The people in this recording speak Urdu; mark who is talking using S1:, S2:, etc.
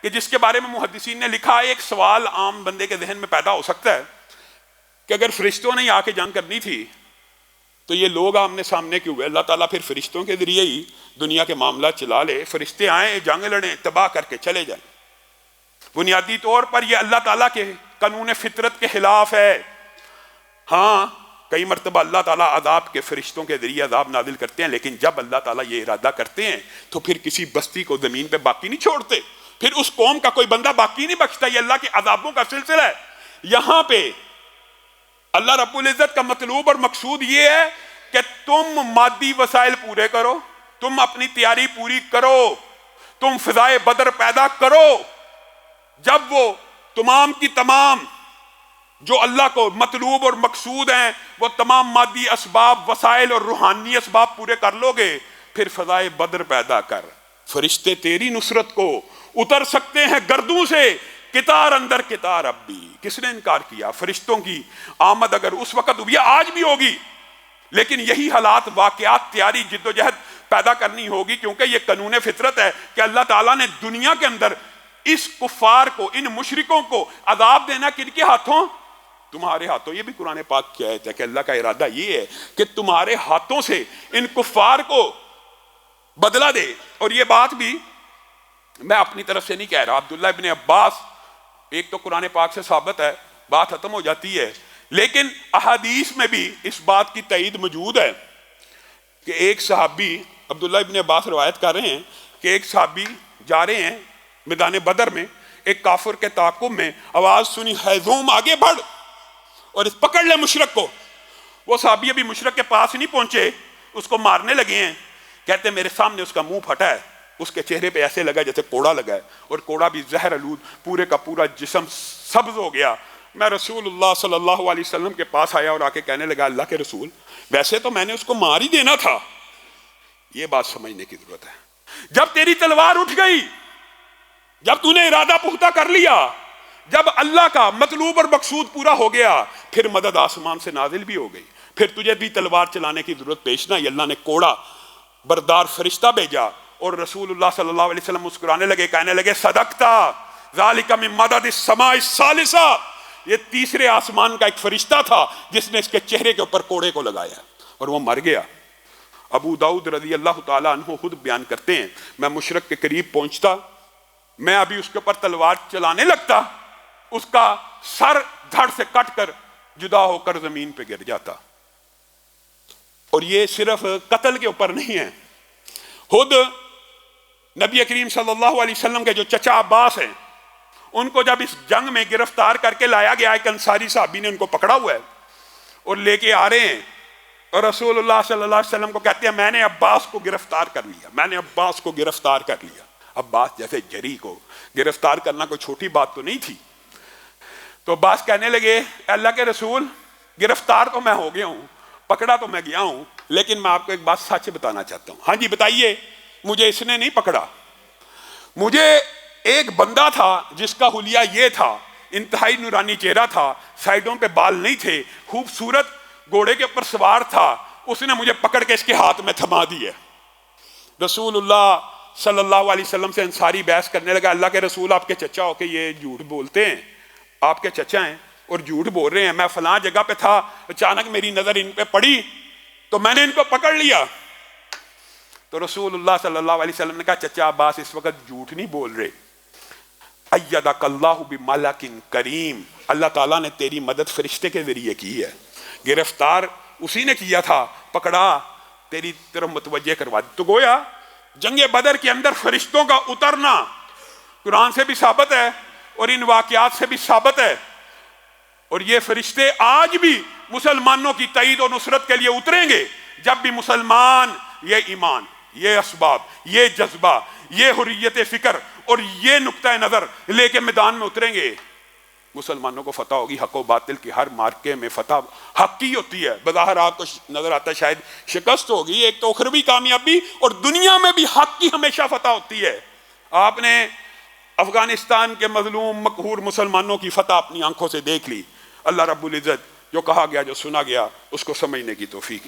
S1: کہ جس کے بارے میں محدثین نے لکھا ہے، ایک سوال عام بندے کے ذہن میں پیدا ہو سکتا ہے کہ اگر فرشتوں نے آ کے جنگ کرنی تھی تو یہ لوگ آمنے سامنے کیوں ہوئے؟ اللہ تعالیٰ پھر فرشتوں کے ذریعے ہی دنیا کے معاملہ چلا لے، فرشتے آئیں، جنگ لڑیں، تباہ کر کے چلے جائیں۔ بنیادی طور پر یہ اللہ تعالیٰ کے قانون فطرت کے خلاف ہے۔ ہاں، کئی مرتبہ اللہ تعالیٰ عذاب کے فرشتوں کے ذریعے عذاب نازل کرتے ہیں، لیکن جب اللہ تعالیٰ یہ ارادہ کرتے ہیں تو پھر کسی بستی کو زمین پہ باقی نہیں چھوڑتے، پھر اس قوم کا کوئی بندہ باقی نہیں بخشتا۔ یہ اللہ کے عذابوں کا سلسلہ ہے۔ یہاں پہ اللہ رب العزت کا مطلوب اور مقصود یہ ہے کہ تم مادی وسائل پورے کرو، تم اپنی تیاری پوری کرو، تم فضائے بدر پیدا کرو۔ جب وہ تمام کی تمام جو اللہ کو مطلوب اور مقصود ہیں، وہ تمام مادی اسباب، وسائل اور روحانی اسباب پورے کر لو گے، پھر فضائے بدر پیدا کر۔ فرشتے تیری نصرت کو اتر سکتے ہیں گردوں سے، کتار اندر کتار اب بھی۔ کس نے انکار کیا؟ فرشتوں کی آمد اگر اس وقت ہوئی، آج بھی ہوگی، لیکن یہی حالات، واقعات، تیاری، جد و جہد پیدا کرنی ہوگی، کیونکہ یہ قانون فطرت ہے کہ اللہ تعالیٰ نے دنیا کے اندر اس کفار کو، ان مشرکوں کو عذاب دینا کن کے ہاتھوں؟ تمہارے ہاتھوں۔ یہ بھی قرآن پاک کی آیت ہے کہ اللہ کا ارادہ یہ ہے کہ تمہارے ہاتھوں سے ان کفار کو بدلہ دے۔ اور یہ بات بھی میں اپنی طرف سے نہیں کہہ رہا، عبداللہ ابن عباس، ایک تو قرآن پاک سے ثابت ہے، بات ختم ہو جاتی ہے، لیکن احادیث میں بھی اس بات کی تائید موجود ہے کہ ایک صحابی، عبداللہ ابن عباس روایت کر رہے ہیں کہ ایک صحابی جا رہے ہیں میدان بدر میں، ایک کافر کے تعاقب میں آواز سنی، ہیزوم آگے بڑھ اور پکڑ لے مشرک کو۔ وہ صحابی ابھی مشرک کے پاس نہیں پہنچے، اس کو مارنے لگے ہیں، کہتے ہیں میرے سامنے اس کا منہ پھٹا ہے، اس کے چہرے پہ ایسے لگا جیسے کوڑا لگا ہے، اور کوڑا بھی زہر آلود، پورے کا پورا جسم سبز ہو گیا۔ میں رسول اللہ صلی اللہ علیہ وسلم کے پاس آیا اور آ کے کہنے لگا، اللہ کے رسول، ویسے تو میں نے اس کو مار ہی دینا تھا۔ یہ بات سمجھنے کی ضرورت ہے۔ جب تیری تلوار اٹھ گئی، جب تو نے ارادہ پختہ کر لیا، جب اللہ کا مطلوب اور مقصود پورا ہو گیا، پھر مدد آسمان سے نازل بھی ہو گئی، پھر تجھے بھی تلوار چلانے کی ضرورت پیش نہ آئی۔ اللہ نے کوڑا بردار فرشتہ بھیجا، اور رسول اللہ صلی اللہ علیہ وسلم مسکرانے لگے، کہنے لگے صدقتا ذالک من مدد السماء الثالثہ۔ یہ تیسرے آسمان کا ایک فرشتہ تھا جس نے اس کے چہرے کے اوپر کوڑے کو لگایا اور وہ مر گیا۔ ابو داؤد رضی اللہ تعالیٰ عنہ خود بیان کرتے ہیں، میں مشرک کے قریب پہنچتا، میں ابھی اس کے اوپر تلوار چلانے لگتا، اس کا سر دھڑ سے کٹ کر جدا ہو کر زمین پہ گر جاتا۔ اور یہ صرف قتل کے اوپر نہیں ہے، خود نبی کریم صلی اللہ علیہ وسلم کے جو چچا عباس ہیں، ان کو جب اس جنگ میں گرفتار کر کے لایا گیا، ایک انصاری صحابی نے ان کو پکڑا ہوا ہے اور لے کے آ رہے ہیں، اور رسول اللہ صلی اللہ علیہ وسلم کو کہتے ہیں میں نے عباس کو گرفتار کر لیا، میں نے عباس کو گرفتار کر لیا۔ عباس جیسے جری کو گرفتار کرنا کوئی چھوٹی بات تو نہیں تھی۔ تو عباس کہنے لگے، اللہ کے رسول، گرفتار تو میں ہو گیا ہوں، پکڑا تو میں گیا ہوں، لیکن میں آپ کو ایک بات سچ بتانا چاہتا ہوں۔ ہاں جی بتائیے۔ مجھے اس نے نہیں پکڑا، مجھے ایک بندہ تھا جس کا حلیہ یہ تھا، انتہائی نورانی چہرہ تھا، سائیڈوں پہ بال نہیں تھے، خوبصورت گھوڑے کے اوپر سوار تھا، اس نے مجھے پکڑ کے اس کے ہاتھ میں تھما دیا۔ رسول اللہ صلی اللہ علیہ وسلم سے انصاری بحث کرنے لگا، اللہ کے رسول آپ کے چچا ہو کے یہ جھوٹ بولتے ہیں، آپ کے چچا ہیں اور جھوٹ بول رہے ہیں، میں فلاں جگہ پہ تھا، اچانک میری نظر ان پہ پڑی تو میں نے ان کو پکڑ لیا۔ تو رسول اللہ صلی اللہ علیہ وسلم نے کہا، چچا عباس اس وقت جھوٹ نہیں بول رہے، ایدک اللہ بملک کریم، اللہ تعالیٰ نے تیری مدد فرشتے کے ذریعے کی ہے، گرفتار اسی نے کیا تھا، پکڑا تیری طرف متوجہ کروا دی۔ تو گویا جنگ بدر کے اندر فرشتوں کا اترنا قرآن سے بھی ثابت ہے اور ان واقعات سے بھی ثابت ہے، اور یہ فرشتے آج بھی مسلمانوں کی تائید و نصرت کے لیے اتریں گے۔ جب بھی مسلمان یہ ایمان، یہ اسباب، یہ جذبہ، یہ حریت فکر اور یہ نقطہ نظر لے کے میدان میں اتریں گے، مسلمانوں کو فتح ہوگی۔ حق و باطل کی ہر مارکے میں فتح حق کی ہوتی ہے۔ بظاہر آپ کو نظر آتا ہے شاید شکست ہوگی، ایک تو اخروی کامیابی، اور دنیا میں بھی حق کی ہمیشہ فتح ہوتی ہے۔ آپ نے افغانستان کے مظلوم مقہور مسلمانوں کی فتح اپنی آنکھوں سے دیکھ لی۔ اللہ رب العزت جو کہا گیا، جو سنا گیا، اس کو سمجھنے کی توفیق